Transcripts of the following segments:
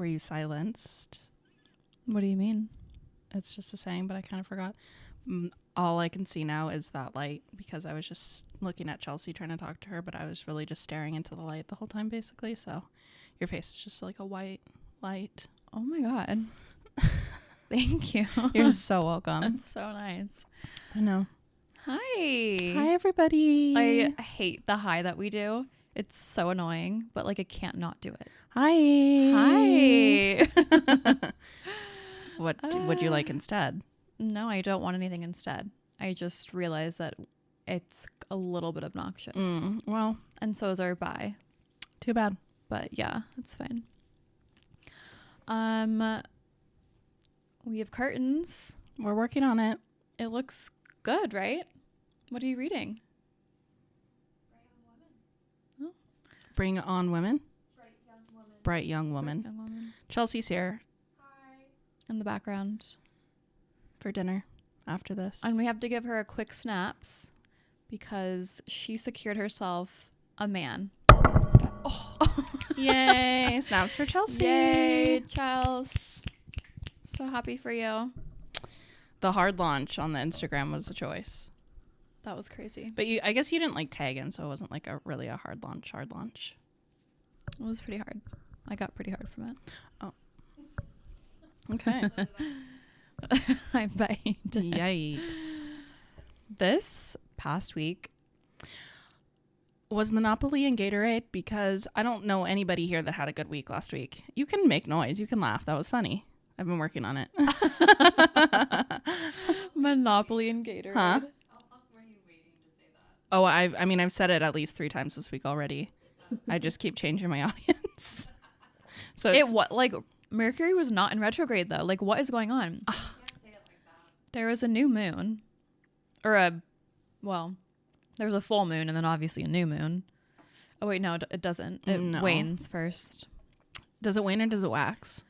Were you silenced? What do you mean? It's just a saying, but I kind of forgot. All I can see now is that light because I was just looking at Chelsea trying to talk to her, but I was really just staring into the light the whole time, basically. So your face is just like a white light. Oh my God. Thank you. You're so welcome. That's so nice. I know. Hi. Hi, everybody. I hate the hi that we do. It's so annoying, but like I can't not do it. Hi. Hi. What would you like instead? No, I don't want anything instead. I just realized that it's a little bit obnoxious. Well, And so is our bye. too bad. But yeah, it's fine. We have curtains. We're working on it. It looks good, right? What are you reading? Bring on women. Bright young woman. Young woman. Chelsea's here In the background. for dinner after this. And we have to give her a quick snaps because she secured herself a man. Yay. Snaps for Chelsea. Yay, Chels. So happy for you. The hard launch on the Instagram was a choice. That was crazy. But I guess you didn't like tag him, so it wasn't like really a hard launch. It was pretty hard. I got pretty hard from it. Oh. Okay. I bet you did. Yikes. This past week, Was Monopoly and Gatorade? Because I don't know anybody here that had a good week last week. You can make noise. You can laugh. That was funny. I've been working on it. Monopoly and Gatorade. Huh? Oh, I mean, I've said it at least 3 times this week already. I just keep changing my audience. So Like Mercury was not in retrograde though. Like what is going on? There was a new moon, or there's a full moon and then obviously a new moon. Oh wait, no, it doesn't. It No. wanes first. Does it wane or does it wax?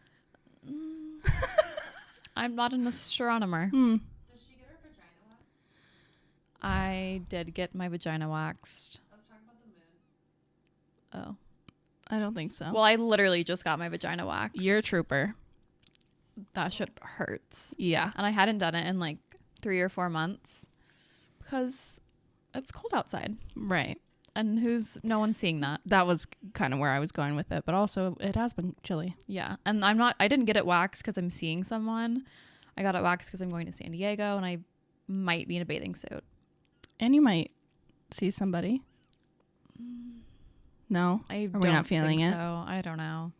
I'm not an astronomer. Does she get her vagina waxed? I did get my vagina waxed. I was talking about the moon. Oh. I don't think so. Well, I literally just got my vagina waxed. You're a trooper. That shit hurts. Yeah. And I hadn't done it in like 3 or 4 months because it's cold outside. Right. And no one's seeing that. That was kind of where I was going with it, but also it has been chilly. Yeah. And I didn't get it waxed because I'm seeing someone. I got it waxed because I'm going to San Diego and I might be in a bathing suit. And you might see somebody. No? I Are we not feeling think it? So I don't know.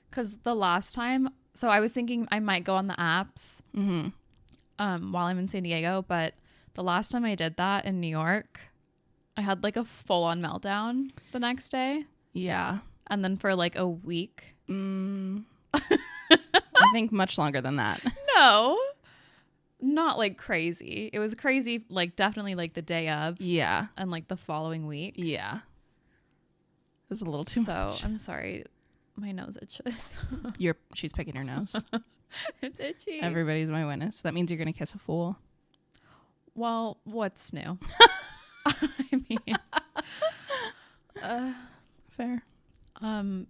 Because the last time, so I was thinking I might go on the apps while I'm in San Diego, but the last time I did that in New York, I had like a full-on meltdown the next day. Yeah. And then for like a week. I think much longer than that. No, not like crazy. It was crazy, like definitely like the day of. Yeah. And like the following week. Yeah. It was a little too much. So I'm sorry. My nose itches. She's picking her nose. It's itchy. Everybody's my witness. That means you're going to kiss a fool. Well, what's new? I mean, Fair.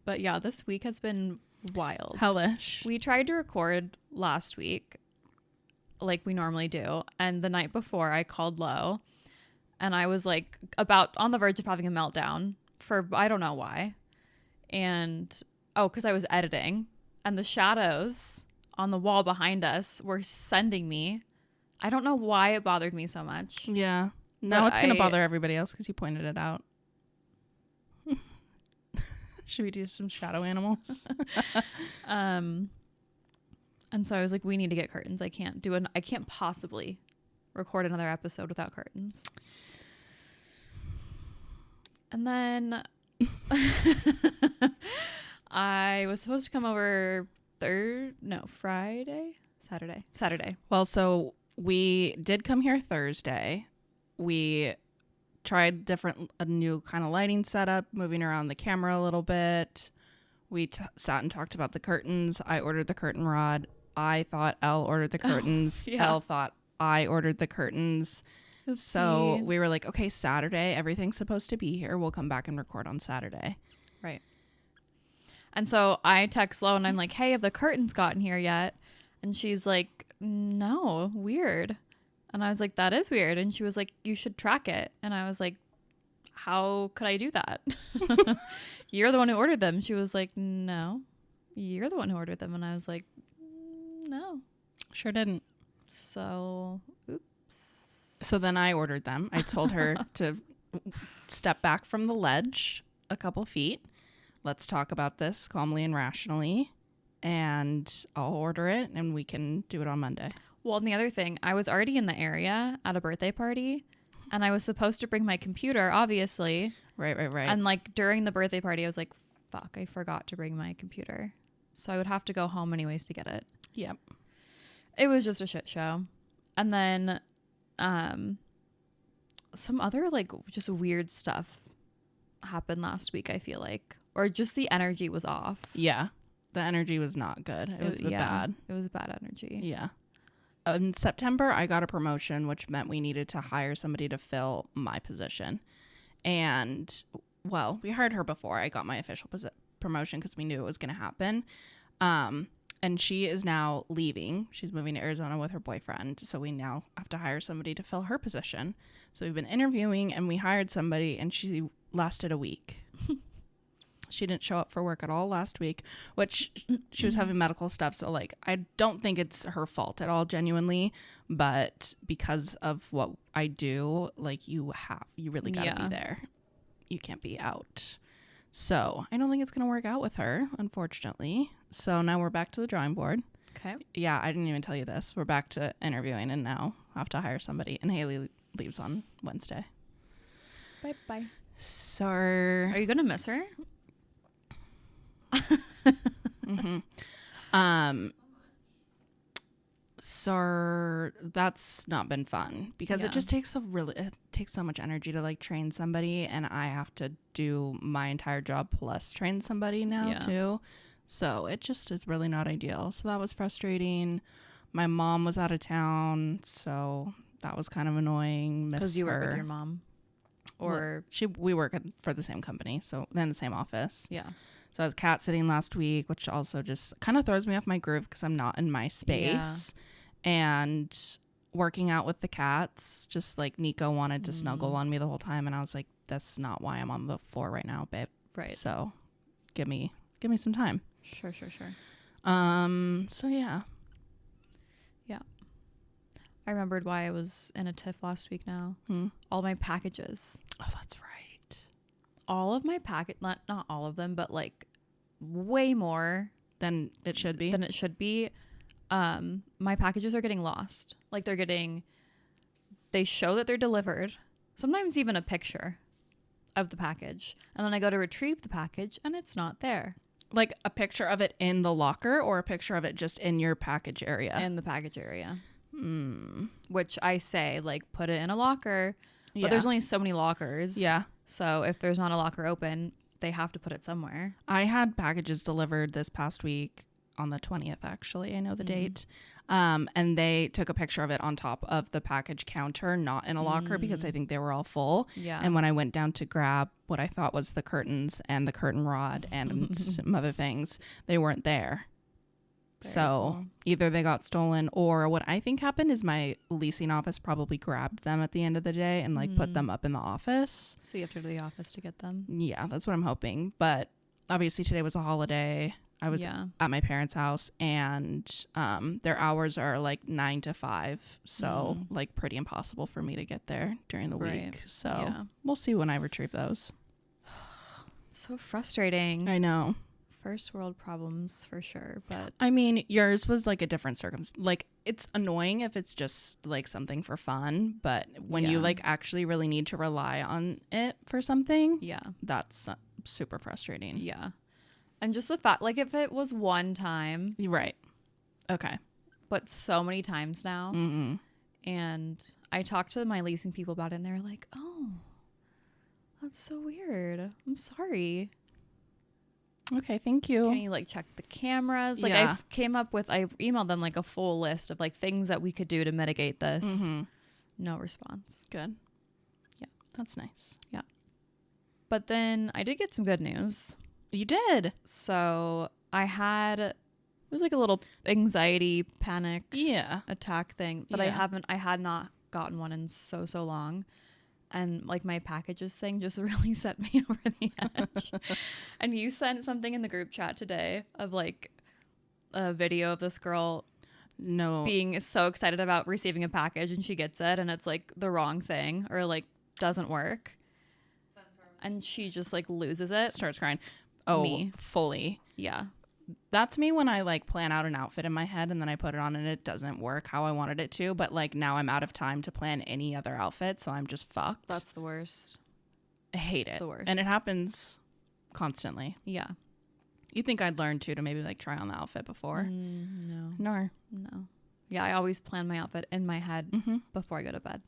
but yeah, this week has been wild. Hellish. We tried to record last week like we normally do. And the night before I called Lo and I was like about on the verge of having a meltdown for, I don't know why. And, because I was editing and the shadows on the wall behind us were sending me. I don't know why it bothered me so much. Yeah. Now But it's going to bother everybody else because you pointed it out. Should we do some shadow animals? And so I was like, we need to get curtains. I can't possibly record another episode without curtains. And then I was supposed to come over Saturday. Well, so we did come here Thursday. We tried a new kind of lighting setup, moving around the camera a little bit. We sat and talked about the curtains. I ordered the curtain rod. I thought Elle ordered the curtains. yeah. Elle thought I ordered the curtains. Oopsie. So we were like, okay, Saturday, everything's supposed to be here. We'll come back and record on Saturday. Right. And so I text Lo and I'm like, hey, have the curtains gotten here yet? And she's like, no, weird. And I was like, that is weird. And she was like, you should track it. And I was like, how could I do that? You're the one who ordered them. She was like, no, you're the one who ordered them. And I was like, no. Sure didn't. So, oops. So then I ordered them. I told her to step back from the ledge a couple feet. Let's talk about this calmly and rationally. And I'll order it and we can do it on Monday. Well, and the other thing, I was already in the area at a birthday party and I was supposed to bring my computer, obviously. Right. And like during the birthday party, I was like, fuck, I forgot to bring my computer. So I would have to go home anyways to get it. Yep. It was just a shit show. And then some other like just weird stuff happened last week, I feel like. Or just the energy was off. Yeah. The energy was not good. It was bad. It was bad energy. Yeah. In September, I got a promotion, which meant we needed to hire somebody to fill my position. And, well, we hired her before I got my official promotion because we knew it was going to happen. And she is now leaving. She's moving to Arizona with her boyfriend. So we now have to hire somebody to fill her position. So we've been interviewing and we hired somebody and she lasted a week. She didn't show up for work at all last week, which she was having medical stuff. So, like, I don't think it's her fault at all, genuinely. But because of what I do, like, you really got to be there. You can't be out. So, I don't think it's going to work out with her, unfortunately. So, now we're back to the drawing board. Okay. Yeah, I didn't even tell you this. We're back to interviewing and now have to hire somebody. And Haley leaves on Wednesday. Bye-bye. So, Are you going to miss her? So that's not been fun because it just takes so much energy to like train somebody, and I have to do my entire job plus train somebody now too. So it just is really not ideal. So that was frustrating. My mom was out of town, so that was kind of annoying. Because you work with your mom, or we work for the same company, so then the same office. Yeah. So I was cat sitting last week, which also just kind of throws me off my groove because I'm not in my space. Yeah. And working out with the cats, just like Nico wanted to snuggle on me the whole time. And I was like, that's not why I'm on the floor right now, babe. Right. So give me some time. Sure. So yeah. Yeah. I remembered why I was in a tiff last week now. All my packages. Oh, that's right. All of my not all of them, but like way more than it should be. My packages are getting lost. Like they show that they're delivered. Sometimes even a picture of the package. And then I go to retrieve the package and it's not there. Like a picture of it in the locker or a picture of it just in your package area? In the package area. Which I say, like, put it in a locker. But there's only so many lockers. Yeah. So if there's not a locker open, they have to put it somewhere. I had packages delivered this past week on the 20th, actually. I know the date. And they took a picture of it on top of the package counter, not in a locker because I think they were all full. Yeah. And when I went down to grab what I thought was the curtains and the curtain rod and some other things, they weren't there. So either they got stolen or what I think happened is my leasing office probably grabbed them at the end of the day and like put them up in the office. So you have to go to the office to get them? Yeah, that's what I'm hoping. But obviously today was a holiday. I was at my parents' house and their hours are like 9 to 5. So like pretty impossible for me to get there during the week. So we'll see when I retrieve those. So frustrating. I know. First world problems for sure, but I mean, yours was like a different circumstance. Like, it's annoying if it's just like something for fun, but when you like actually really need to rely on it for something, that's super frustrating. Yeah. And just the fact, like, if it was one time, right? Okay, but so many times now, and I talked to my leasing people about it, and they're like, "Oh, that's so weird. I'm sorry." Okay, thank you. Can you like check the cameras? Like I emailed them like a full list of like things that we could do to mitigate this. No response. Good. Yeah, that's nice. Yeah. But then I did get some good news. You did. So I had, it was like a little anxiety panic Yeah. attack thing, but Yeah. I had not gotten one in so long. And like my packages thing just really set me over the edge. And you sent something in the group chat today of like a video of this girl No. being so excited about receiving a package and she gets it and it's like the wrong thing or like doesn't work. And she just like loses it. Starts crying. Oh, Me. fully. Yeah. That's me when I like plan out an outfit in my head and then I put it on and it doesn't work how I wanted it to. But like now I'm out of time to plan any other outfit, so I'm just fucked. That's the worst. I hate it. The worst. And it happens constantly. Yeah. You think I'd learn too to maybe like try on the outfit before? No. No. Yeah, I always plan my outfit in my head Mm-hmm. before I go to bed.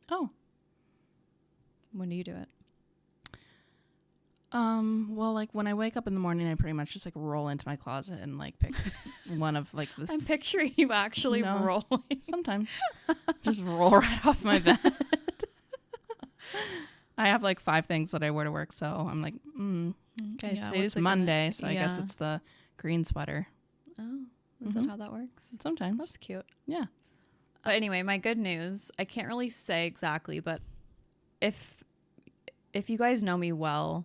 Oh. When do you do it? Well, like when I wake up in the morning, I pretty much just like roll into my closet and like pick one of like the. I'm picturing you actually No. rolling. Sometimes just roll right off my bed. I have like 5 things that I wear to work, so I'm like, okay, Yeah, today's what's it Monday, gonna- so I guess yeah. it's the green sweater. Oh, is Mhm. that how that works? Sometimes, That's cute. yeah. But anyway, my good news, I can't really say exactly, but if you guys know me well,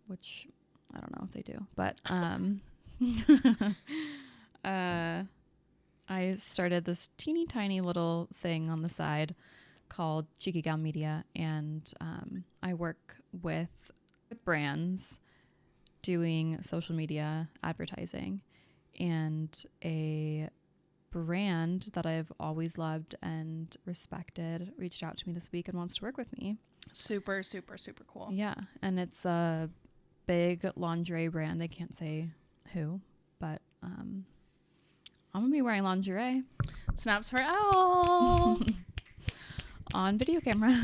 which I don't know if they do, but I started this teeny tiny little thing on the side called Cheeky Gal Media, and I work with brands doing social media advertising, and a brand that I've always loved and respected reached out to me this week and wants to work with me. Super, super, super cool. Yeah, and it's a big lingerie brand. I can't say who, but I'm gonna be wearing lingerie Snaps for L. on video camera.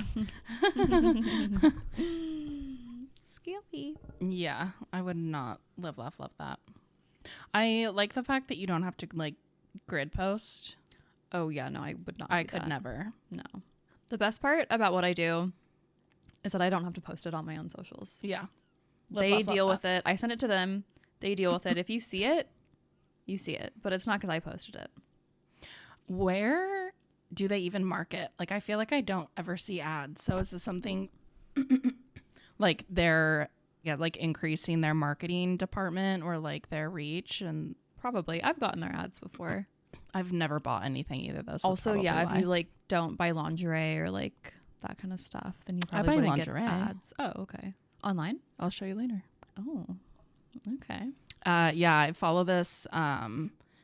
Scary. Yeah, I would not love that. I like the fact that you don't have to like grid post. Oh yeah, no, I would not. I do could that. never. No. The best part about what I do is that I don't have to post it on my own socials. Yeah. They deal with it. I send it to them. They deal with it. If you see it, you see it. But it's not because I posted it. Where do they even market? Like, I feel like I don't ever see ads. So is this something like they're like increasing their marketing department or like their reach? And Probably. I've gotten their ads before. I've never bought anything either though. So Also, yeah, if you like don't buy lingerie or like that kind of stuff, then you probably buy wouldn't lingerie. get ads. Oh, okay. Online? I'll show you later. Oh, okay. Yeah, I follow this.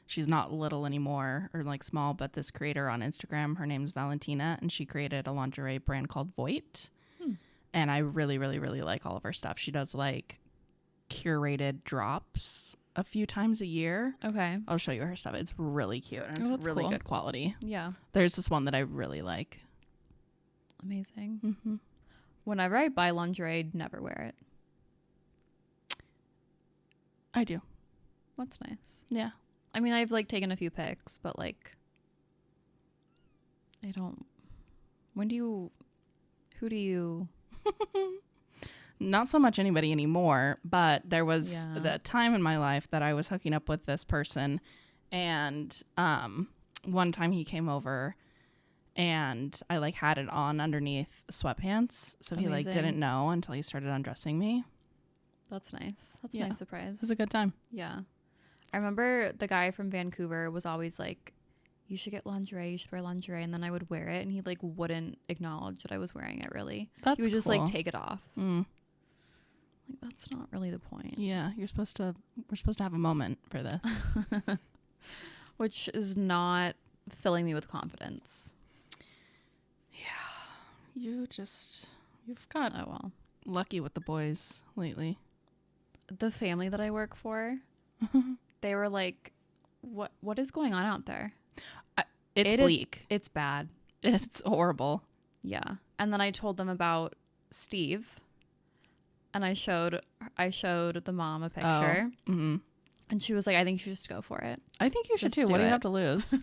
She's not little anymore or like small, but this creator on Instagram, her name's Valentina, and she created a lingerie brand called Voit. And I really, really, really like all of her stuff. She does like curated drops a few times a year. Okay. I'll show you her stuff. It's really cute and Oh, it's that's really cool. good quality. Yeah. There's this one that I really like. Amazing. Mm-hmm. Whenever I buy lingerie, I'd never wear it. I do. That's nice. Yeah. I mean, I've like taken a few pics, but like, I don't. Who do you? Not so much anybody anymore, but there was Yeah. the time in my life that I was hooking up with this person, and one time he came over and I like had it on underneath sweatpants, so he like Amazing. didn't know until he started undressing me. That's nice. That's a Yeah. nice surprise. It was a good time. Yeah. I remember the guy from Vancouver was always like, you should get lingerie, you should wear lingerie. And then I would wear it and he like wouldn't acknowledge that I was wearing it really. That's He would just cool. like take it off. Mm. Like, that's not really the point. Yeah, we're supposed to have a moment for this. Which is not filling me with confidence. You've got Oh well. lucky with the boys lately. The family that I work for, they were like, what is going on out there? It's It is- bleak. It's bad. It's horrible. Yeah. And then I told them about Steve. And I showed the mom a picture. Oh, mm-hmm. And she was like, I think you should just go for it. I think you should Just too. What do do you it. have to lose?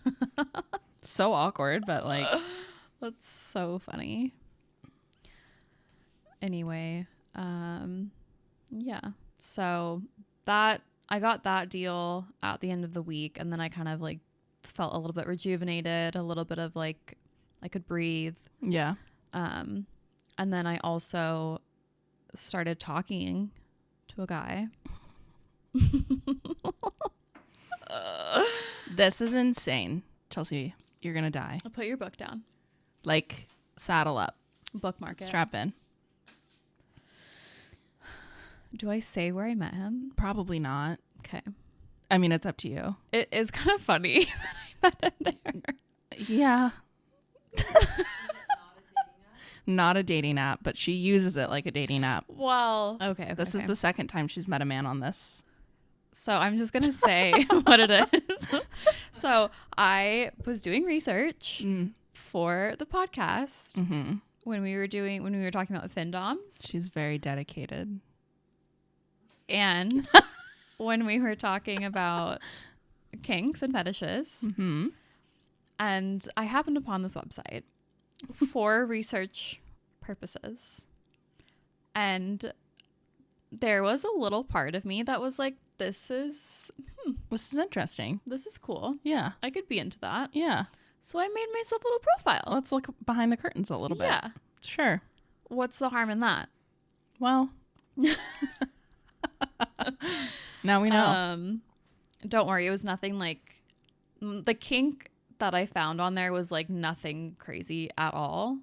So awkward, but like, That's so funny. Anyway, yeah. So that I got that deal at the end of the week, and then I kind of like felt a little bit rejuvenated, a little bit of like I could breathe. Yeah. And then I also started talking to a guy. This is insane. Chelsea, you're going to die. I'll put your book down. Like, saddle up. Bookmark it. Strap in. Do I say where I met him? Probably not. Okay. I mean, it's up to you. It is kind of funny that I met him there. Yeah. Is it Not a dating app, but she uses it like a dating app. Well, okay. This is the second time she's met a man on this. So I'm just going to say what it is. So I was doing research for the podcast when we were talking about FinDoms. She's very dedicated. And when we were talking about kinks and fetishes. Mm-hmm. And I happened upon this website for research purposes. And there was a little part of me that was like, this is interesting. this is cool. Yeah. I could be into that. Yeah. So I made myself a little profile. Let's look behind the curtains a little bit. Yeah. Sure. What's the harm in that? Well. Now we know. Don't worry. It was nothing like the kink that I found on there was like nothing crazy at all.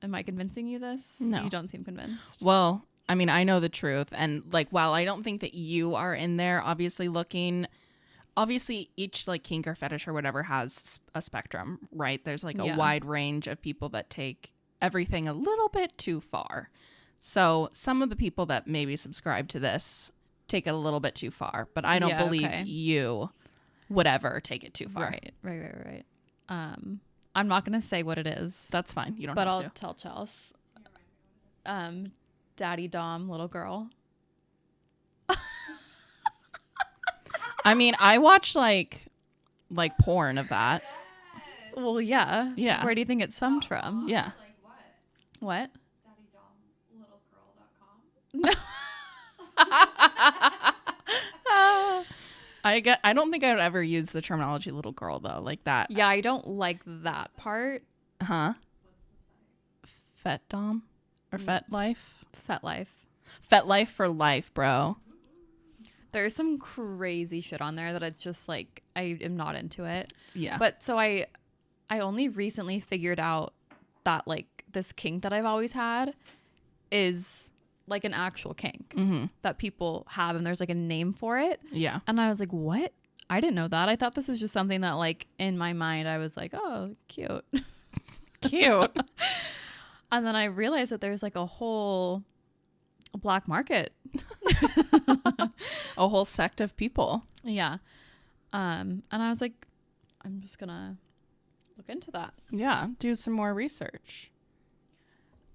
Am I convincing you this? No. You don't seem convinced. Well, I mean, I know the truth. And like, while I don't think that you are in there, obviously each like kink or fetish or whatever has a spectrum, right? There's like a wide range of people that take everything a little bit too far. So some of the people that maybe subscribe to this take it a little bit too far, but I don't believe you would ever take it too far. Right. I'm not going to say what it is. That's fine. You don't but have I'll to. tell Chels. Daddy Dom, little girl. I mean, I watch like porn of that. Well, yeah. Yeah. Where do you think it stemmed from? Yeah. like what? What? DaddyDomLittleGirl.com? I don't think I would ever use the terminology little girl though, like that. Yeah, I don't like that part. Huh? Fet Dom or Fet Life? Fet life. Fet Life for life, bro. There's some crazy shit on there that it's just like I am not into it. Yeah. But so I only recently figured out that like this kink that I've always had is like an actual kink that people have, and there's like a name for it. Yeah. And I was like, what? I didn't know that. I thought this was just something that like in my mind I was like, oh, cute. Cute. And then I realized that there's like a whole black market. A whole sect of people. Yeah. And I was like, I'm just gonna look into that. Yeah. Do some more research.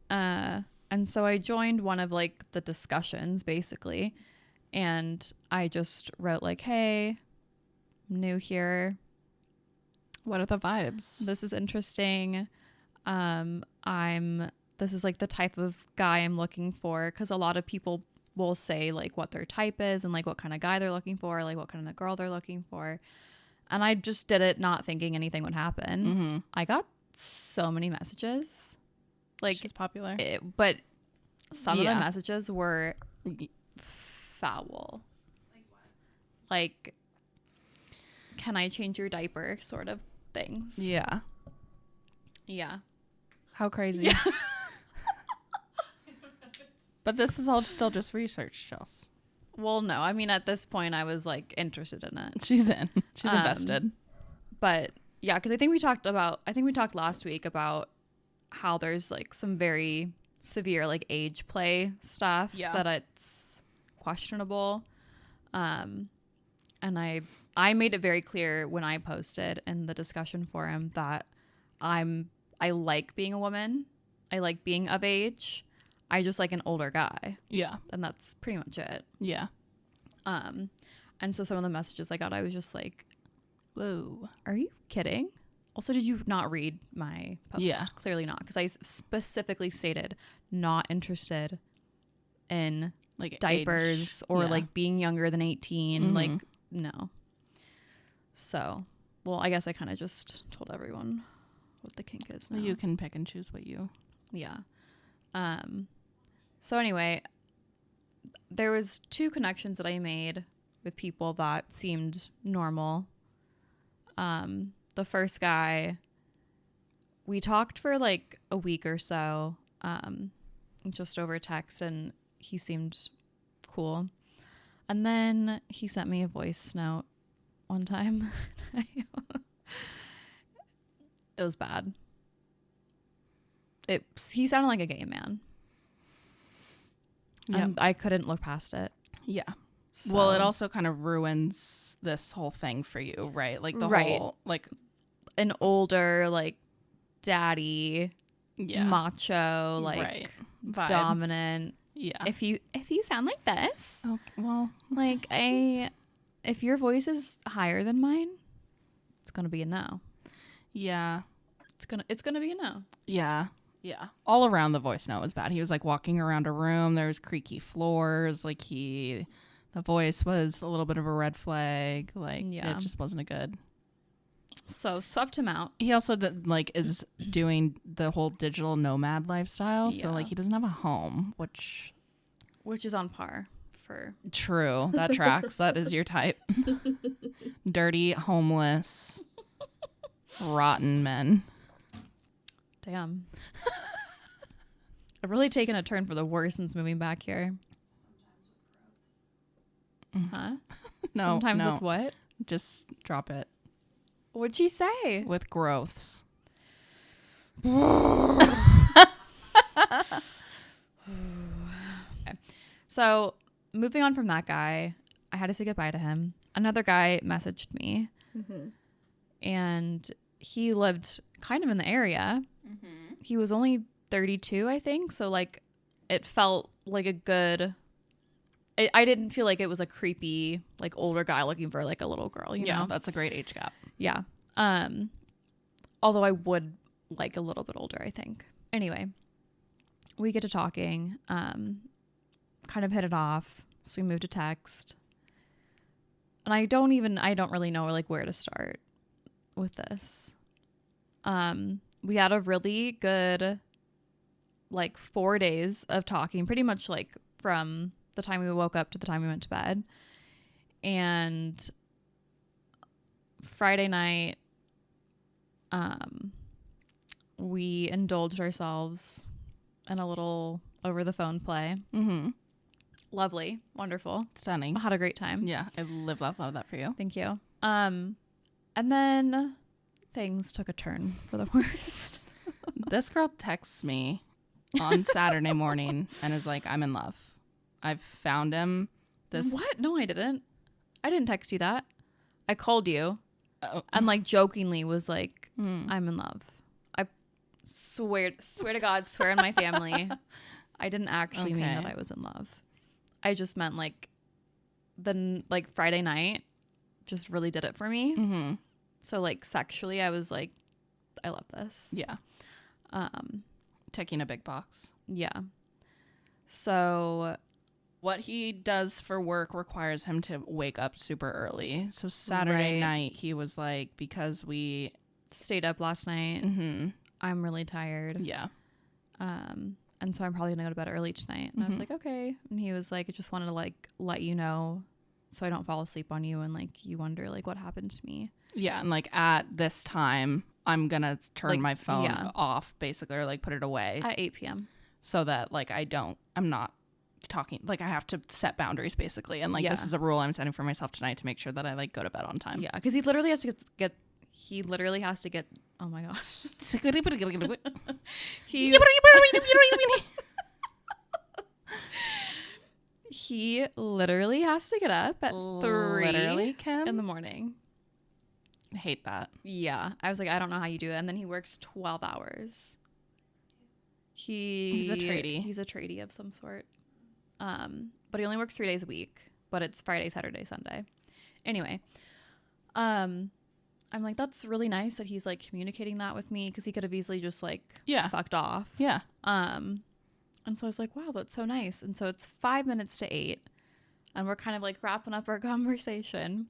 And so I joined one of like the discussions basically, and I just wrote like, hey, I'm new here. What are the vibes? This is interesting. This is like the type of guy I'm looking for, because a lot of people will say like what their type is and like what kind of guy they're looking for, like what kind of girl they're looking for. And I just did it not thinking anything would happen. I got so many messages. Like, She's popular. But some of the messages were foul. Like what? Like, can I change your diaper sort of things. Yeah. Yeah. How crazy. But this is all still just research, Chels. Well, no. I mean, at this point, I was like interested in it. She's in. She's invested. But yeah, because I think we talked last week about how there's like some very severe like age play stuff that it's questionable. And I made it very clear when I posted in the discussion forum that I like being a woman. I like being of age. I just like an older guy. Yeah. And that's pretty much it. Yeah. And so some of the messages I got, I was just like, whoa. are you kidding? Also, did you not read my post? Yeah. Clearly not, because I specifically stated not interested in like diapers age. or Yeah. like being younger than 18. Mhm. Like, no. So, well, I guess I kind of just told everyone what the kink is now. You can pick and choose what you. Yeah. So anyway, there was 2 connections that I made with people that seemed normal. The first guy, we talked for like a week or so, just over text, and he seemed cool. And then he sent me a voice note one time. It was bad. He sounded like a gay man. Yeah. And I couldn't look past it. Yeah. So, Well, it also kind of ruins this whole thing for you, right? Like the Right. whole, like, an older, like, daddy, yeah, macho, like, right. Vibe. dominant. Yeah. If you sound like this, Okay, well, like, if your voice is higher than mine, it's gonna be a no. yeah. It's gonna be a no. Yeah. Yeah. All around the voice note was bad. He was like walking around a room. There was creaky floors. Like the voice was a little bit of a red flag. Like Yeah. it just wasn't a good. So swept him out. He also is doing the whole digital nomad lifestyle. So Yeah. like he doesn't have a home, which Which is on par for true. That tracks. That is your type. Dirty, homeless, rotten men. damn. I've really taken a turn for the worse since moving back here. Huh? No, Sometimes no. with what? Just drop it. What'd she say? With growths. Okay. So moving on from that guy, I had to say goodbye to him. Another guy messaged me, and he lived kind of in the area. He was only 32, I think. So like, it felt like a good. I didn't feel like it was a creepy, like, older guy looking for like a little girl. You Yeah, know? that's a great age gap. Yeah. Although I would like a little bit older, I think. Anyway, we get to talking, kind of hit it off. So we moved to text. And I don't really know like where to start with this. We had a really good like 4 days of talking, pretty much like from the time we woke up to the time we went to bed. And Friday night, we indulged ourselves in a little over the phone play. Mm-hmm. Lovely, wonderful. Stunning. I had a great time. Yeah, I live, love that for you. Thank you. And then things took a turn for the worst. This girl texts me on Saturday morning and is like, I'm in love. I've found him. What? No, I didn't. I didn't text you that. I called you Oh. and like jokingly was like, I'm in love. I swear to God, swear on my family. I didn't actually mean that I was in love. I just meant like Friday night just really did it for me. Mm-hmm. So like sexually, I was like, I love this. Yeah. Ticking a big box. Yeah. So What he does for work requires him to wake up super early. So Saturday Right. night, he was like, because we... stayed up last night. Mm-hmm. I'm really tired. Yeah. And so I'm probably gonna go to bed early tonight. And I was like, okay. And he was like, I just wanted to like let you know so I don't fall asleep on you and like you wonder like what happened to me. Yeah, and like at this time, I'm going to turn Like, my phone yeah. off, basically, or like put it away At 8 p.m. so that like I'm not talking, like I have to set boundaries basically. And like Yeah. this is a rule I'm setting for myself tonight to make sure that I like go to bed on time. Yeah, because he literally has to get oh my gosh. He literally has to get up at 3 Literally, Kim? in the morning. I hate that. Yeah. I was like, I don't know how you do it. And then he works 12 hours. He's a tradie. He's a tradie of some sort. But he only works 3 days a week, but it's Friday, Saturday, Sunday. Anyway, I'm like, that's really nice that he's like communicating that with me because he could have easily just like Yeah. fucked off. Yeah. And And so I was like, wow, that's so nice. And so it's 5 minutes to 8. And we're kind of like wrapping up our conversation.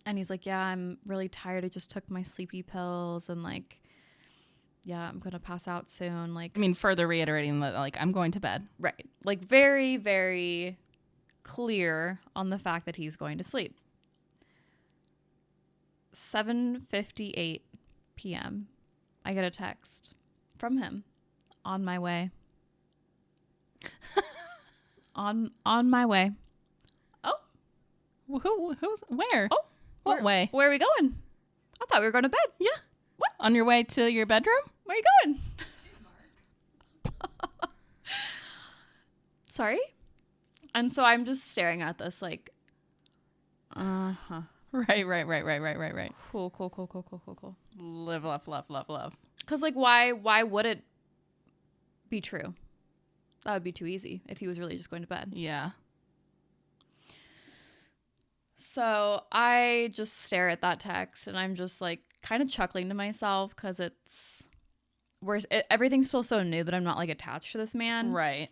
And he's like, yeah, I'm really tired. I just took my sleepy pills. And like, yeah, I'm going to pass out soon. Like, I mean, further reiterating that, like, I'm going to bed. right. Like, very, very clear on the fact that he's going to sleep. 7:58 p.m. I get a text from him on my way. on my way. Oh, Who's where? oh, What way? Where are we going? I thought we were going to bed. Yeah. What? On your way to your bedroom? Where are you going? Sorry? And so I'm just staring at this like, uh-huh. Right. Cool. Live, love. Because like, why would it be true? That would be too easy if he was really just going to bed. Yeah. So I just stare at that text and I'm just like kind of chuckling to myself because everything's still so new that I'm not like attached to this man. Right.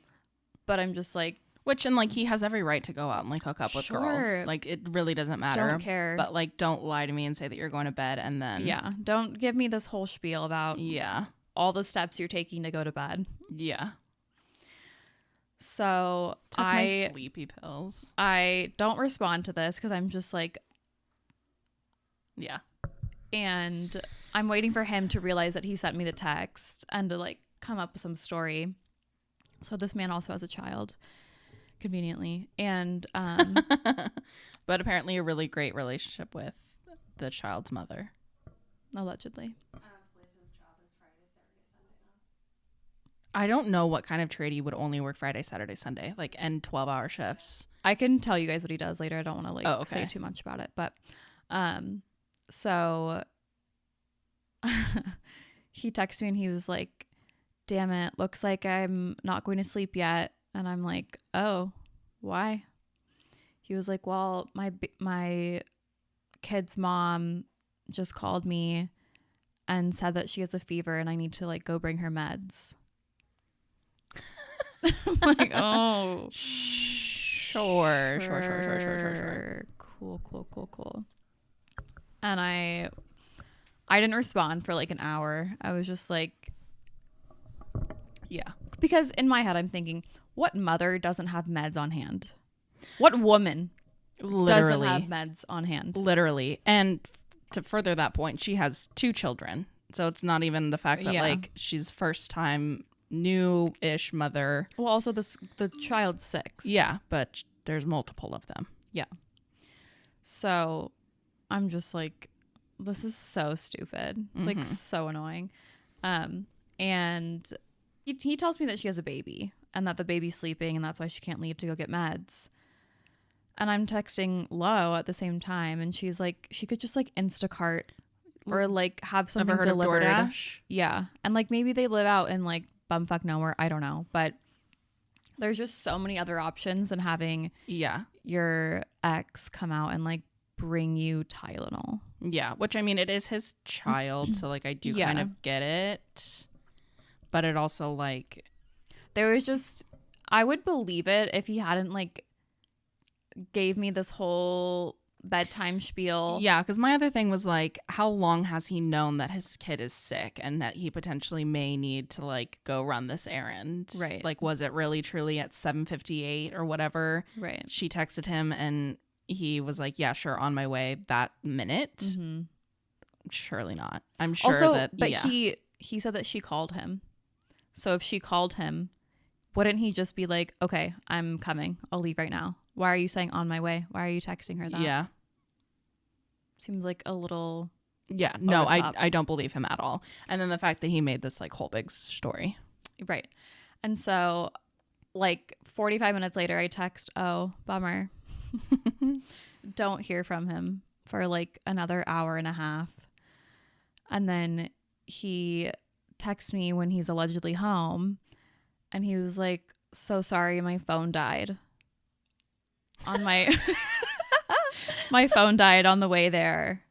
But I'm just like, which, and like, he has every right to go out and like hook up with girls. Like, it really doesn't matter. Don't care. But like, don't lie to me and say that you're going to bed and then. Yeah. Don't give me this whole spiel about all the steps you're taking to go to bed. Yeah. So Took my sleepy pills. I don't respond to this because I'm just like, yeah. And I'm waiting for him to realize that he sent me the text and to like come up with some story. So this man also has a child, conveniently, and but apparently a really great relationship with the child's mother. Allegedly. I don't know what kind of tradie would only work Friday, Saturday, Sunday, like, and 12-hour shifts. I can tell you guys what he does later. I don't want to like say too much about it, but so he texted me and he was like, damn it, looks like I'm not going to sleep yet. And I'm like, oh, why? He was like, well, my kid's mom just called me and said that she has a fever and I need to like go bring her meds. I'm like, oh, Sure. Cool. And I didn't respond for like an hour. I was just like, yeah, because in my head I'm thinking, what mother doesn't have meds on hand? What woman doesn't have meds on hand? Literally. And to further that point, she has 2 children. So it's not even the fact that like she's first time new-ish mother. Well, also the child's 6. Yeah, but there's multiple of them. Yeah. So I'm just like, this is so stupid. Like so annoying. And he tells me that she has a baby and that the baby's sleeping and that's why she can't leave to go get meds. And I'm texting Lo at the same time and she's like, she could just like Instacart or like have something Ever heard delivered. Of DoorDash? Yeah. And like maybe they live out in like bumfuck nowhere. I don't know. But there's just so many other options than having your ex come out and like bring you Tylenol. Yeah. Which I mean, it is his child. So like I do kind of get it. But it also like. There was just, I would believe it if he hadn't like gave me this whole bedtime spiel. Yeah, because my other thing was like, how long has he known that his kid is sick and that he potentially may need to like go run this errand? Right. Like, was it really truly at 7:58 or whatever? Right. She texted him and he was like, yeah, sure, on my way that minute. Mm-hmm. Surely not. I'm sure also, that. But he said that she called him. So if she called him, wouldn't he just be like, okay, I'm coming. I'll leave right now. Why are you saying on my way? Why are you texting her that? Yeah. Seems like a little. Yeah. No, I don't believe him at all. And then the fact that he made this like whole big story. Right. And so like 45 minutes later, I text, oh, bummer. Don't hear from him for like another hour and a half. And then he texts me when he's allegedly home. And he was like, so sorry, my phone died. On my my phone died on the way there.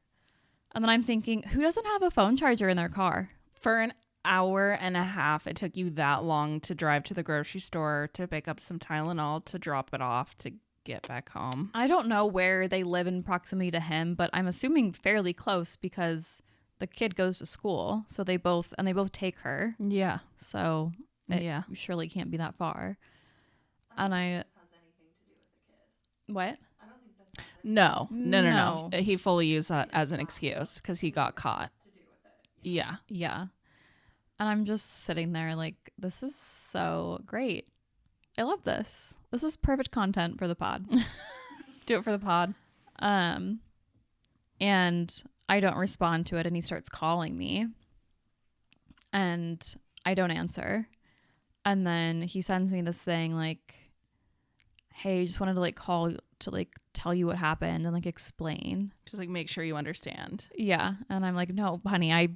And then I'm thinking, who doesn't have a phone charger in their car? For an hour and a half it took you that long to drive to the grocery store to pick up some Tylenol to drop it off to get back home? I don't know where they live in proximity to him, but I'm assuming fairly close because the kid goes to school. So they both take her. Yeah. So it Yeah. surely can't be that far. And I This has anything to do with the kid. what? I don't think this has anything No. No. He fully used that as an excuse because he got caught. to do with it. Yeah. Yeah. And I'm just sitting there like, this is so great. I love this. This is perfect content for the pod. Do it for the pod. And I don't respond to it, and he starts calling me, and I don't answer. And then he sends me this thing like, hey, just wanted to like call to like tell you what happened and like explain. Just like make sure you understand. Yeah. And I'm like, no, honey, I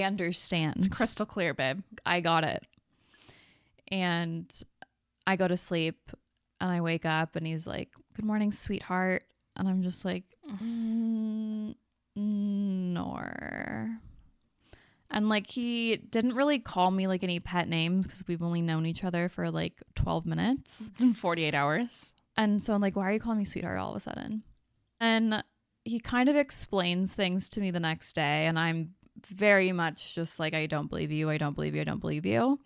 understand. It's crystal clear, babe. I got it. And I go to sleep and I wake up and he's like, good morning, sweetheart. And I'm just like, nor. And like he didn't really call me like any pet names because we've only known each other for like 12 minutes. 48 hours. And so I'm like, why are you calling me sweetheart all of a sudden? And he kind of explains things to me the next day. And I'm very much just like, I don't believe you. I don't believe you. I don't believe you.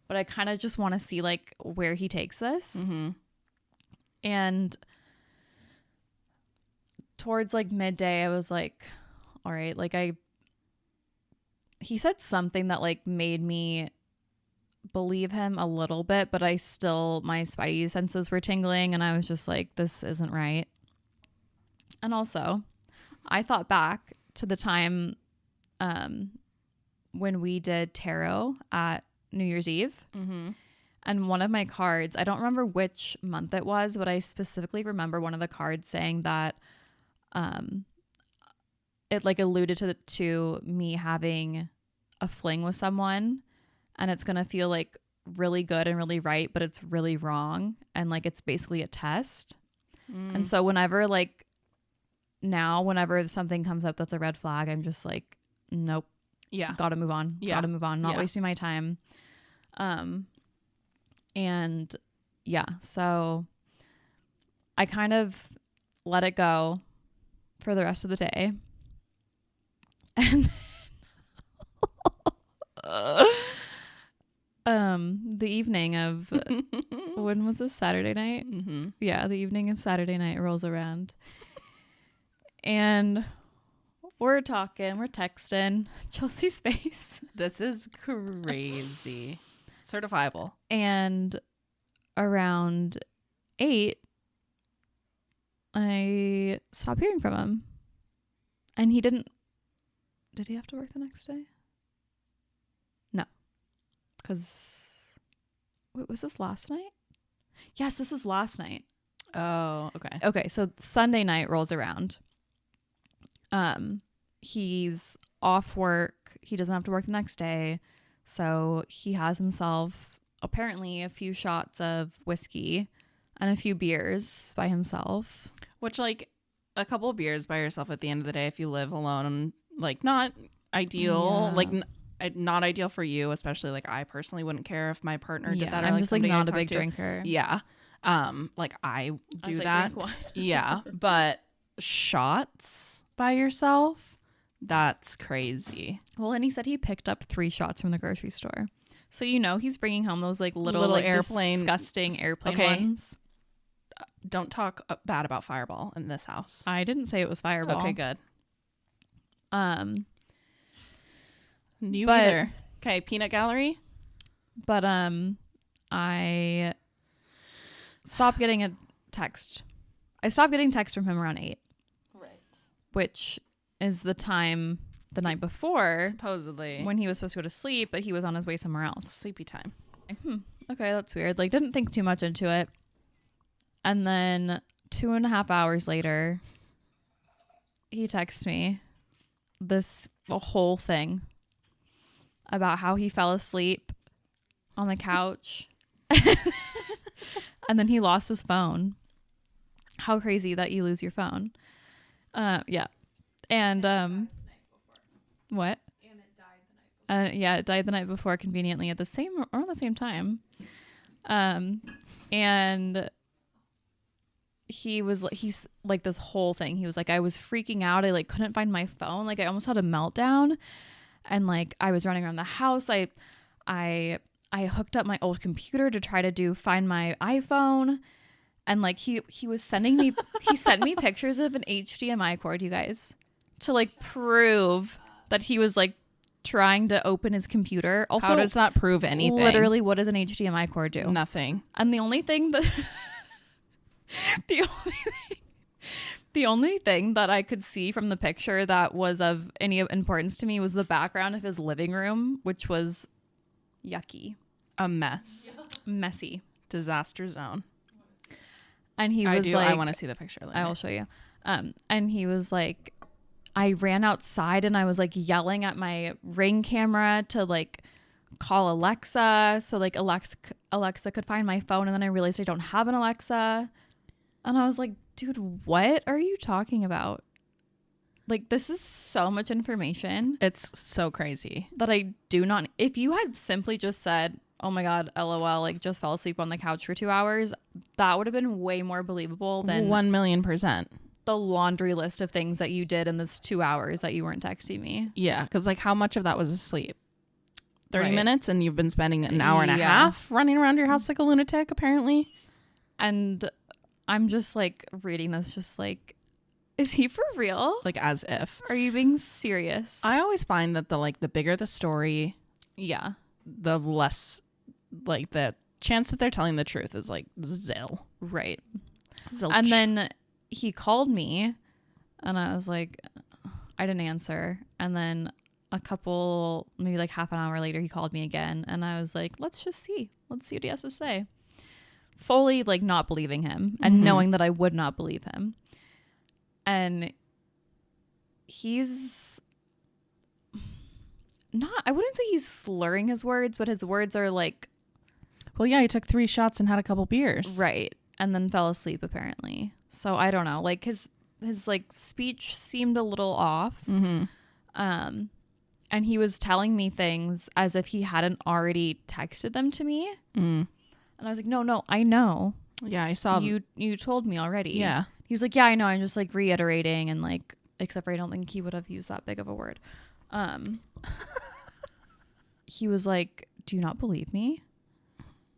But I kind of just want to see like where he takes this. Mm-hmm. And towards like midday, I was like, all right, like he said something that like made me believe him a little bit, but my spidey senses were tingling and I was just like, this isn't right. And also I thought back to the time when we did tarot at New Year's Eve. Mm-hmm. And one of my cards, I don't remember which month it was, but I specifically remember one of the cards saying that it like alluded to me having a fling with someone, and it's going to feel like really good and really right, but it's really wrong. And like, it's basically a test. And so whenever something comes up that's a red flag, I'm just like, nope. Yeah. Gotta move on. Yeah. Gotta move on. Not Yeah. wasting my time. And yeah, so I kind of let it go for the rest of the day. And the evening of when was this, Saturday night? Mm-hmm. Yeah, the evening of Saturday night rolls around. And we're talking, we're texting. Chelsea's face. This is crazy. Certifiable. And around 8, I stopped hearing from him. And did he have to work the next day? No. Because, wait, was this last night? Yes, this was last night. Oh, okay. Okay, so Sunday night rolls around. He's off work. He doesn't have to work the next day. So he has himself apparently a few shots of whiskey and a few beers by himself. Which, like, a couple of beers by yourself at the end of the day, if you live alone, like, not ideal. Yeah. Like, not ideal for you, especially, like, I personally wouldn't care if my partner did that. Or, I'm like, just like somebody I not a talk big to. drinker. Yeah. Like, I do like, that. drink wine. Yeah. But shots by yourself, that's crazy. Well, and he said he picked up 3 shots from the grocery store. So, he's bringing home those like little Little like airplane- disgusting airplane Okay. ones. Don't talk bad about Fireball in this house. I didn't say it was Fireball. Okay, good. You But- either. Okay, Peanut Gallery. But I stopped getting a text. I stopped getting text from him around 8, Right. which is the time the night before Supposedly. when he was supposed to go to sleep, but he was on his way somewhere else. Sleepy time. Like, okay, that's weird. Like, didn't think too much into it. And then 2.5 hours later, he texts me a whole thing about how he fell asleep on the couch and then he lost his phone. How crazy that you lose your phone. Yeah. And what? And it died the night Yeah, it died the night before, conveniently at the same around the same time. And he's like this whole thing. He was like, I was freaking out. I like couldn't find my phone. Like I almost had a meltdown. And like I was running around the house. I hooked up my old computer to try to find my iPhone. And like he was sending me he sent me pictures of an HDMI cord, you guys, to like prove that he was like trying to open his computer. Also, how does that prove anything? Literally, what does an HDMI cord do? Nothing. And the only thing that the only thing that I could see from the picture that was of any importance to me was the background of his living room, which was yucky. A mess. Messy. Disaster zone. And he was like, I want to see the picture later. I will show you. And he was like, I ran outside and I was like yelling at my Ring camera to like call Alexa. So like Alexa could find my phone. And then I realized I don't have an Alexa. And I was like, dude, what are you talking about? Like, this is so much information. It's so crazy. That I do not. If you had simply just said, oh my God, LOL, like just fell asleep on the couch for 2 hours, that would have been way more believable than 1,000,000%. The laundry list of things that you did in this 2 hours that you weren't texting me. Yeah, because like how much of that was asleep? 30 Right. minutes, and you've been spending an hour and a half running around your house like a lunatic, apparently. And I'm just like reading this, just like, is he for real? Like as if. Are you being serious? I always find that the bigger the story, yeah, the less like the chance that they're telling the truth is like zil. Right. Zilch. And then he called me and I was like, I didn't answer. And then maybe like half an hour later, he called me again. And I was like, let's see what he has to say. Fully like not believing him and knowing that I would not believe him. And he's not, I wouldn't say he's slurring his words, but his words are like, well, yeah, he took 3 shots and had a couple beers. right. And then fell asleep apparently. So I don't know, like his like speech seemed a little off. And he was telling me things as if he hadn't already texted them to me. And I was like, no, I know. Yeah, I saw you told me already. Yeah. He was like, yeah, I know. I'm just like reiterating, and like, except for I don't think he would have used that big of a word. He was like, do you not believe me?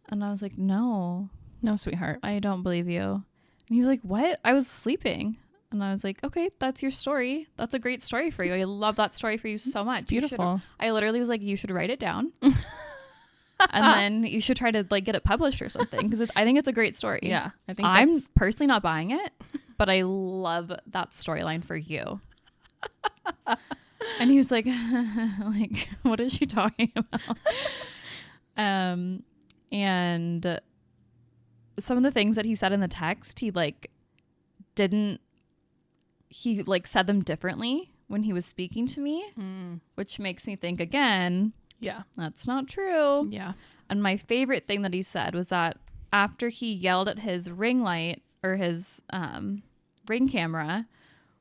And I was like, no, sweetheart, I don't believe you. And he was like, what? I was sleeping. And I was like, okay, that's your story. That's a great story for you. I love that story for you so much. It's beautiful. I literally was like, you should write it down. And then you should try to like get it published or something, because I think it's a great story. Yeah, I think I'm personally not buying it, but I love that storyline for you. And he was like, like, what is she talking about? And some of the things that he said in the text, he said them differently when he was speaking to me, which makes me think again, yeah, that's not true. Yeah. And my favorite thing that he said was that after he yelled at his ring light or his Ring camera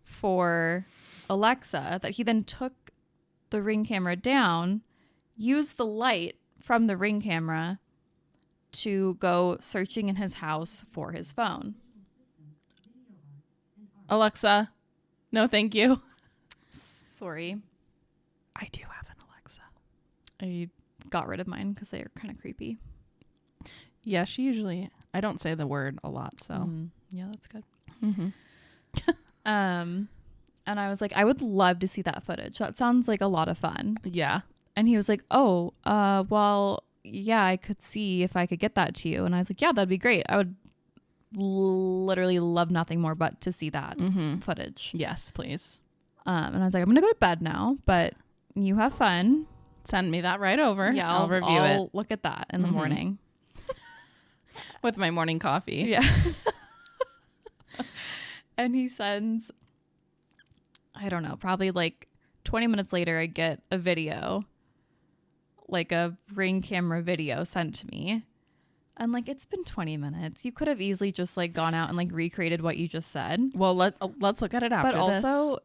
for Alexa, that he then took the Ring camera down, used the light from the Ring camera to go searching in his house for his phone. Alexa, no thank you. Sorry. I do have an Alexa. I got rid of mine because they are kind of creepy. Yeah, she usually, I don't say the word a lot, so. Yeah, that's good. And I was like, I would love to see that footage. That sounds like a lot of fun. Yeah. And he was like, oh, well, yeah, I could see if I could get that to you. And I was like, yeah, that'd be great. I would literally love nothing more but to see that footage. Yes, please. And I was like, I'm gonna go to bed now, but you have fun. Send me that right over. Yeah, I'll review I'll it. Look at that in the morning with my morning coffee. Yeah. And he sends, I don't know, probably like 20 minutes later, I get a video, like a Ring camera video sent to me. And like, it's been 20 minutes. You could have easily just like gone out and like recreated what you just said. Well, let's look at it after this. But also,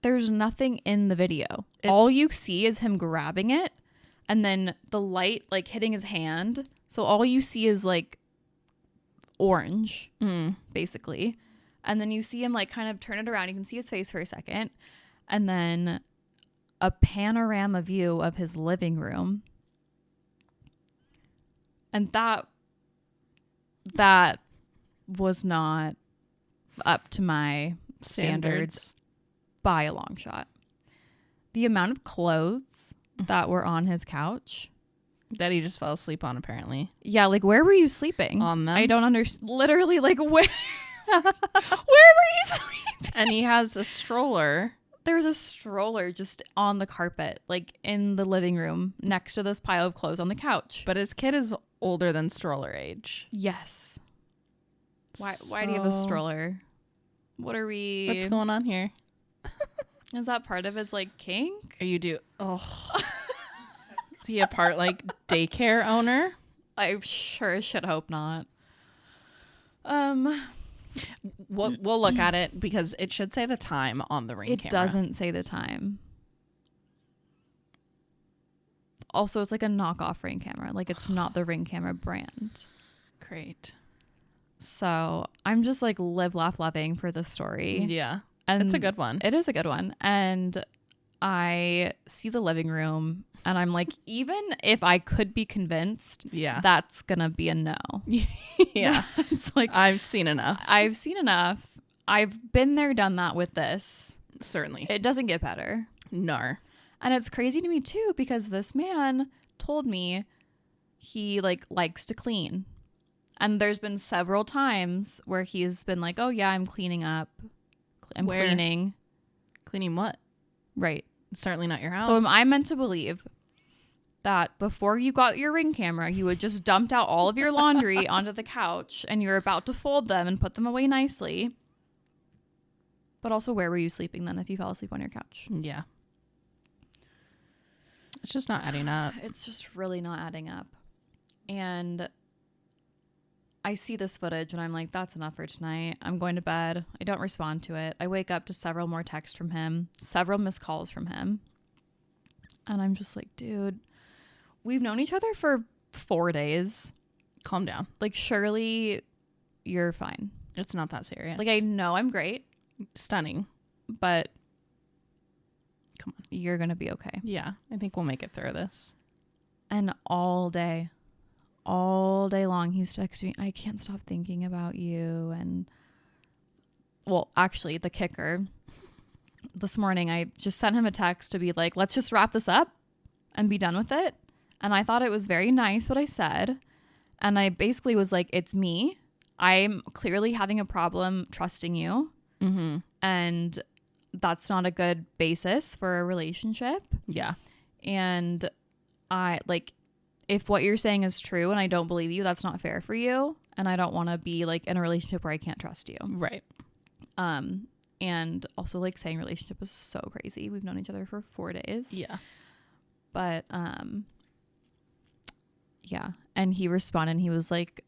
there's nothing in the video. All you see is him grabbing it and then the light like hitting his hand. So all you see is like orange, basically. And then you see him like kind of turn it around. You can see his face for a second. And then a panorama view of his living room. And that was not up to my standards by a long shot. The amount of clothes that were on his couch. That he just fell asleep on, apparently. Yeah, like, where were you sleeping? On them? I don't understand. Literally, like, where where were you sleeping? And he has a stroller. There's a stroller just on the carpet, like, in the living room, next to this pile of clothes on the couch. But his kid is older than stroller age. Yes. Why do you have a stroller? What are we... What's going on here? Is that part of his, like, kink? Are you Is he a part, like, daycare owner? I sure should hope not. We'll look at it because it should say the time on the ring camera. It doesn't say the time. Also, it's like a knockoff ring camera. Like, it's not the ring camera brand. Great. So I'm just like live, laugh, loving for this story. Yeah. And it's a good one. It is a good one. And I see the living room and I'm like, even if I could be convinced, that's going to be a no. Yeah. It's like, I've seen enough. I've been there, done that with this. Certainly. It doesn't get better. No. And it's crazy to me too, because this man told me he like likes to clean. And there's been several times where he's been like, oh yeah, I'm cleaning up. I'm cleaning. Cleaning what? Right. It's certainly not your house. So am I meant to believe that before you got your ring camera, you had just dumped out all of your laundry onto the couch and you're about to fold them and put them away nicely? But also, where were you sleeping then if you fell asleep on your couch? Yeah. It's just not adding up. It's just really not adding up. And I see this footage and I'm like, that's enough for tonight. I'm going to bed. I don't respond to it. I wake up to several more texts from him, several missed calls from him. And I'm just like, dude, we've known each other for 4 days. Calm down. Like, surely you're fine. It's not that serious. Like, I know I'm great. Stunning. But come on. You're going to be okay. Yeah. I think we'll make it through this. And all day long, he's texting me, I can't stop thinking about you. And, well, actually, the kicker, this morning, I just sent him a text to be like, let's just wrap this up and be done with it. And I thought it was very nice what I said. And I basically was like, it's me. I'm clearly having a problem trusting you. Mm-hmm. And that's not a good basis for a relationship. Yeah. And I like, if what you're saying is true and I don't believe you, that's not fair for you. And I don't want to be like in a relationship where I can't trust you. Right. And also like saying relationship is so crazy. We've known each other for 4 days. Yeah. But, yeah. And he responded and he was like,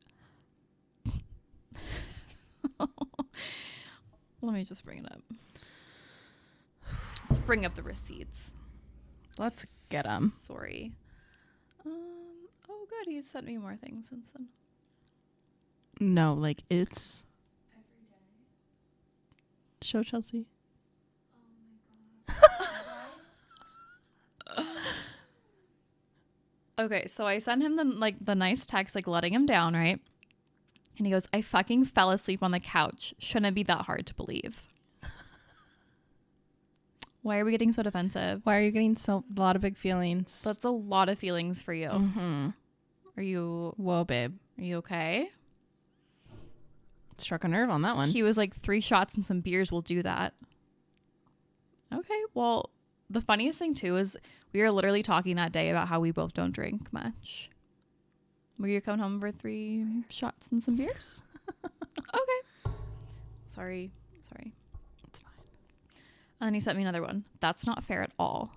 let me just bring it up. Let's bring up the receipts. Let's get them. Sorry. Oh, good. He's sent me more things since then. No, like it's every day. Show Chelsea. Oh my god. Okay, so I sent him the nice text, like letting him down, right? And he goes, I fucking fell asleep on the couch. Shouldn't it be that hard to believe? Why are we getting so defensive? Why are you getting a lot of big feelings? That's a lot of feelings for you. Mm-hmm. Are you... Whoa, babe. Are you okay? Struck a nerve on that one. He was like, 3 shots and some beers will do that. Okay, well, the funniest thing too is we were literally talking that day about how we both don't drink much. Were you coming home for 3 shots and some beers? Okay. Sorry. It's fine. And then he sent me another one. That's not fair at all.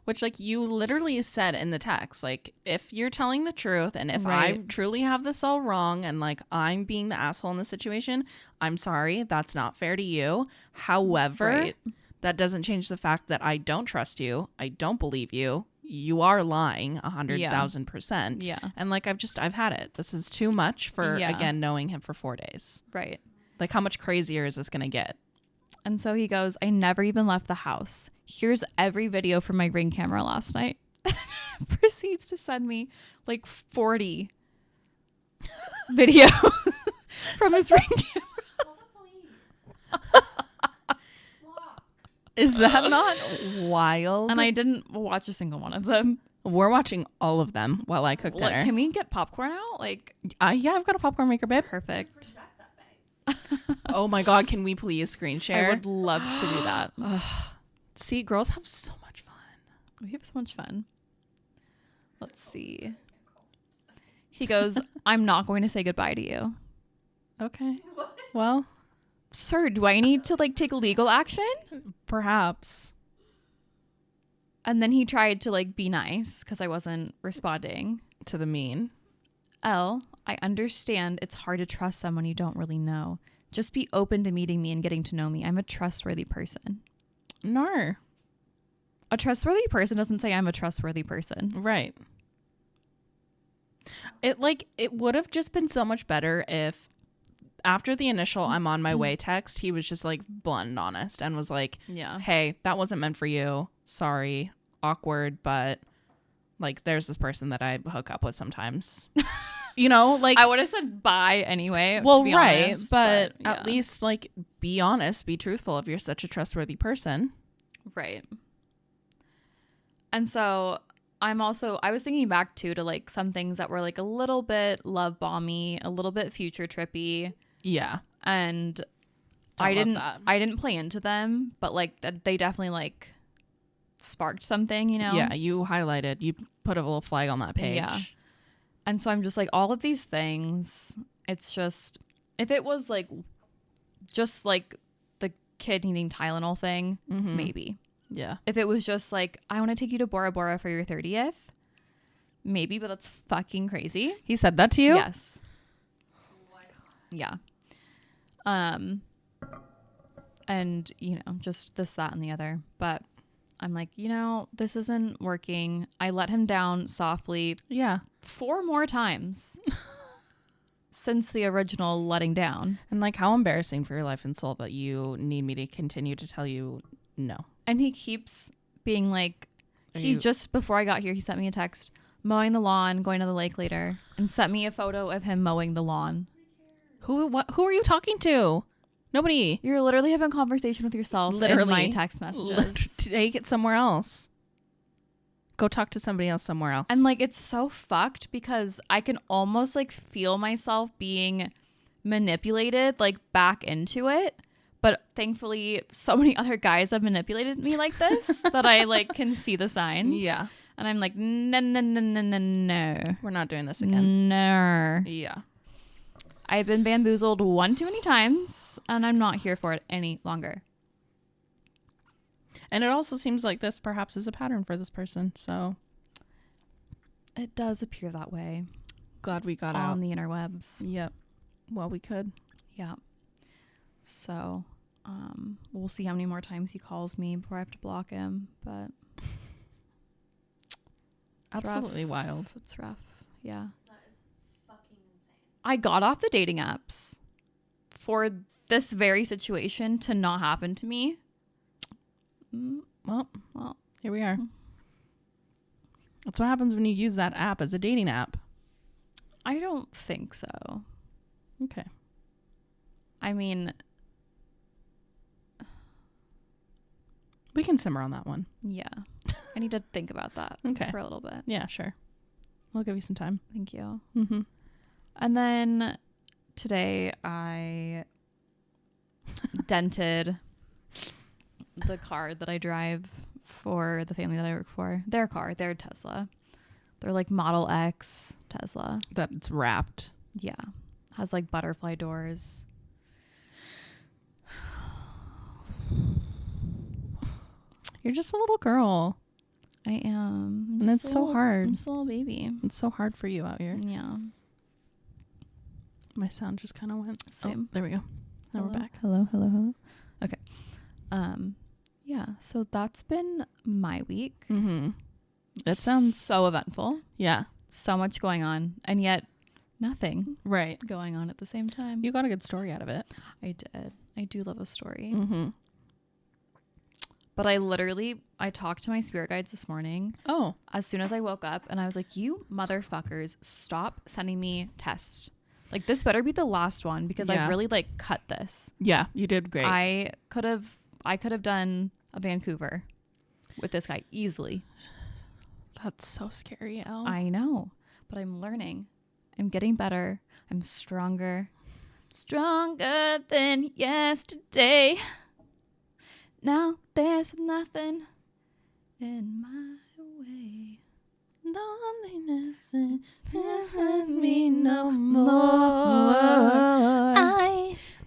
Which, like, you literally said in the text, like, if you're telling the truth and if I truly have this all wrong and, like, I'm being the asshole in the situation, I'm sorry. That's not fair to you. However, that doesn't change the fact that I don't trust you. I don't believe you. you are lying 100,000%. Yeah. And like, I've had it. This is too much for, Yeah. again, knowing him for 4 days. Right. Like, how much crazier is this going to get? And so he goes, I never even left the house. Here's every video from my Ring camera last night. Proceeds to send me like 40 videos from his Ring camera. Call the police. Block. Is that not wild? And I didn't watch a single one of them. We're watching all of them while I cook dinner. Like, can we get popcorn out? Like, Yeah, I've got a popcorn maker, babe. perfect. Project that, babes. Oh my God, can we please screen I share? would love to do that. See, girls have so much fun. We have so much fun. Let's see. He goes, I'm not going to say goodbye to you. Okay. Well, Sir, do I need to like take legal action? perhaps. And then he tried to like be nice because I wasn't responding. To the mean. L, I understand it's hard to trust someone you don't really know. Just be open to meeting me and getting to know me. I'm a trustworthy person. No. A trustworthy person doesn't say I'm a trustworthy person. Right. It would have just been so much better if after the initial I'm on my way text, he was just like blunt and honest and was like, Yeah. hey, that wasn't meant for you. Sorry. Awkward, but like there's this person that I hook up with sometimes. You know, like I would have said bye anyway. well, to be right, honest, but yeah. at least like be honest, be truthful if you're such a trustworthy person. Right. And so I was thinking back too to like some things that were like a little bit love bomby, a little bit future trippy. Yeah. And I I love didn't that. I didn't play into them, but like they definitely like sparked something, you know? Yeah, you put a little flag on that page. Yeah. And so I'm just like, all of these things, it's just, if it was like just like the kid needing Tylenol thing, maybe. Yeah. If it was just like, I want to take you to Bora Bora for your 30th, maybe, but that's fucking crazy. He said that to you? Yes. What? Yeah. And, you know, just this, that, and the other. But I'm like, you know, this isn't working. I let him down softly Yeah. 4 more times since the original letting down. And like how embarrassing for your life and soul that you need me to continue to tell you no. And he keeps being like, just before I got here, he sent me a text, mowing the lawn, going to the lake later, and sent me a photo of him mowing the lawn. Who are you talking to? Nobody. You're literally having a conversation with yourself Literally. in my text messages. Take it somewhere else. Go talk to somebody else somewhere else. And like, it's so fucked because I can almost like feel myself being manipulated like back into it. But thankfully, so many other guys have manipulated me like this that I like can see the signs. Yeah. And I'm like, no, no, no, no, no, no. We're not doing this again. No. Yeah. I've been bamboozled one too many times and I'm not here for it any longer. And it also seems like this perhaps is a pattern for this person. So It does appear that way glad we got on out. the interwebs. Yep. Well, we could. Yeah. So, we'll see how many more times he calls me before I have to block him, but it's Absolutely wild. It's rough. Yeah. That is fucking insane. I got off the dating apps for this very situation to not happen to me. Well, Well, here we are. That's what happens when you use that app as a dating app. I don't think so. Okay. I mean, We can simmer on that one. yeah. I need to think about that Okay. for a little bit. Yeah, sure. We'll give you some time. Thank you. Mm-hmm. And then today I dented the car that I drive for the family that I work for. Their car, their Tesla. They're like Model X Tesla. That's wrapped. Yeah. Has like butterfly doors. You're just a little girl. I am. I'm And just it's a so little- hard. I'm just a little baby. It's so hard for you out here. Yeah. My sound just kind of went. Same. Oh, there we go. Now we're Hello? back. Hello, hello, hello. Okay. Yeah, so that's been my week. Mm-hmm. That sounds so eventful. Yeah. So much going on, and yet nothing Right. going on at the same time. You got a good story out of it. I did. I do love a story. Mm-hmm. But I talked to my spirit guides this morning. Oh. As soon as I woke up, and I was like, you motherfuckers, stop sending me tests. Like, this better be the last one, because Yeah. I've really like cut this. Yeah, you did great. I could have done a Vancouver with this guy easily. That's so scary, Elle. I know, but I'm learning. I'm getting better. I'm stronger. Stronger than yesterday. Now there's nothing in my way. Loneliness hurt me no more.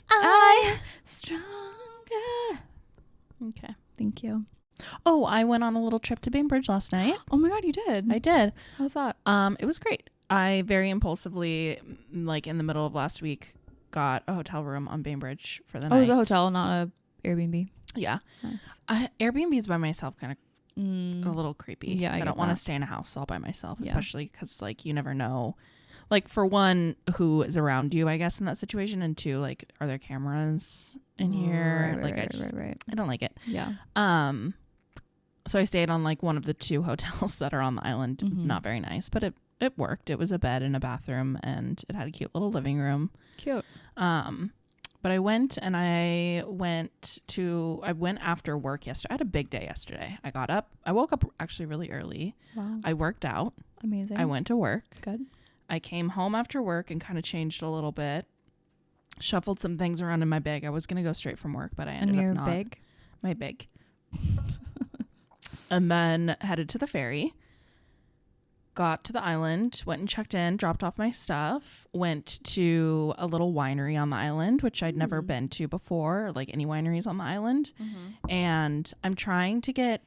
I stronger. Okay. Thank you. Oh, I went on a little trip to Bainbridge last night. Oh my God, you did. I did. How was that? It was great. I very impulsively, like in the middle of last week, got a hotel room on Bainbridge for the night. Oh, it was a hotel, not a Airbnb. Yeah. Nice. Airbnbs by myself kind of a little creepy. Yeah, I don't get want to that. stay in a house all by myself, Yeah. especially because like you never know. Like for one, who is around you, I guess, in that situation, and two, like, are there cameras in here? Right, like right, I just right. I don't like it. Yeah. So I stayed on like one of the two hotels that are on the island. Mhm. Not very nice, but it worked. It was a bed and a bathroom, and it had a cute little living room. Cute. But I went after work yesterday. I had a big day yesterday. I woke up actually really early. Wow. I worked out. Amazing. I went to work. Good. I came home after work and kind of changed a little bit. Shuffled some things around in my bag. I was going to go straight from work, but I ended And you're up not. big? My bag. And then headed to the ferry. Got to the island, went and checked in, dropped off my stuff, went to a little winery on the island, which I'd never been to before, like any wineries on the island. Mm-hmm. And I'm trying to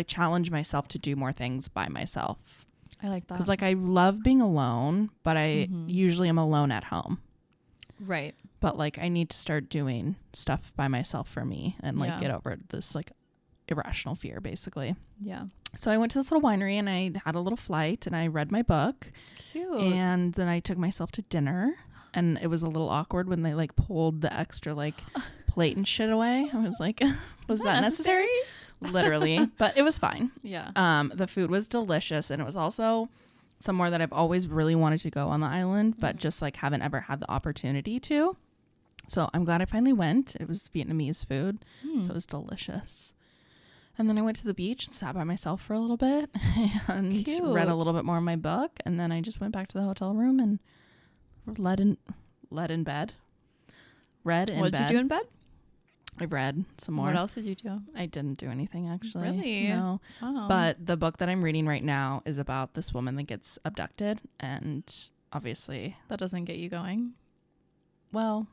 challenge myself to do more things by myself. I like that. Because like I love being alone, but I Mhm. usually am alone at home. Right. But like I need to start doing stuff by myself for me and like Yeah. get over this like irrational fear basically. Yeah. So I went to this little winery and I had a little flight and I read my book. Cute. And then I took myself to dinner, and it was a little awkward when they like pulled the extra like plate and shit away. I was like, was that necessary? Literally, but it was fine. Yeah. The food was delicious, and it was also somewhere that I've always really wanted to go on the island, but just like haven't ever had the opportunity to. So I'm glad I finally went. It was Vietnamese food, so it was delicious. And then I went to the beach and sat by myself for a little bit and Cute. read a little bit more of my book. And then I just went back to the hotel room and read in bed. What did you do in bed? I read some more. What else did you do? I didn't do anything actually. Really? No. Wow. But the book that I'm reading right now is about this woman that gets abducted, and obviously, that doesn't get you going. well,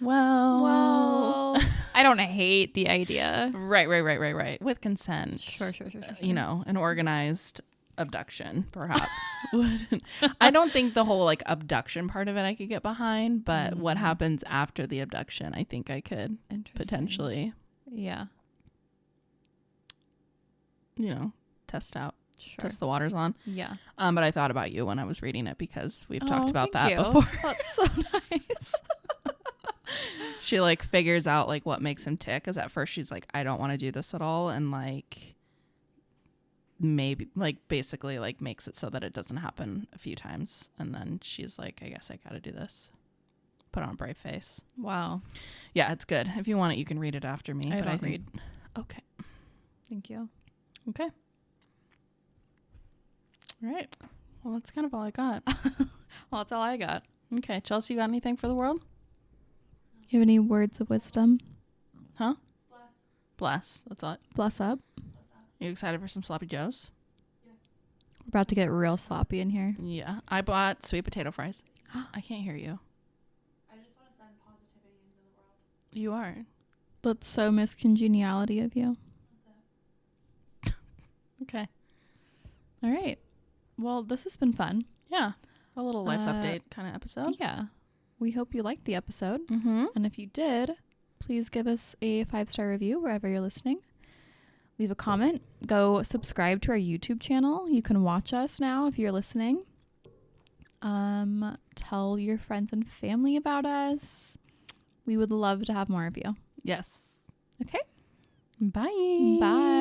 well, I don't hate the idea. right. With consent. Sure. You know, an organized abduction, perhaps. I don't think the whole like abduction part of it I could get behind, but what happens after the abduction, I think I could potentially, Yeah. you know, test Sure. the waters on. Yeah. But I thought about you when I was reading it because we've talked about thank that you. before. That's so nice. She like figures out like what makes him tick, because at first she's like, I don't want to do this at all, and like maybe like basically like makes it so that it doesn't happen a few times, and then she's like, I guess I gotta do this. Put on a brave face. Wow. Yeah, it's good. If you want it, you can read it after me. I but don't think, read. Okay. Thank you. Okay. All right. Well, that's kind of all I got. Well, that's all I got. Okay, Chelsea, you got anything for the world? You have any words of wisdom? Huh? Bless. That's all. Bless up. You excited for some sloppy joes? We're about to get real sloppy in here. Yeah. I bought sweet potato fries. I can't hear you. I just want to send positivity into the world. You are. That's so miscongeniality of you. Okay. All right. Well, this has been fun. Yeah. A little life update kind of episode. Yeah. We hope you liked the episode. Mm-hmm. And if you did, please give us a 5-star review wherever you're listening. leave a comment. Go subscribe to our YouTube channel. You can watch us now if you're listening. Tell your friends and family about us. We would love to have more of you. Yes. Okay. Bye. Bye.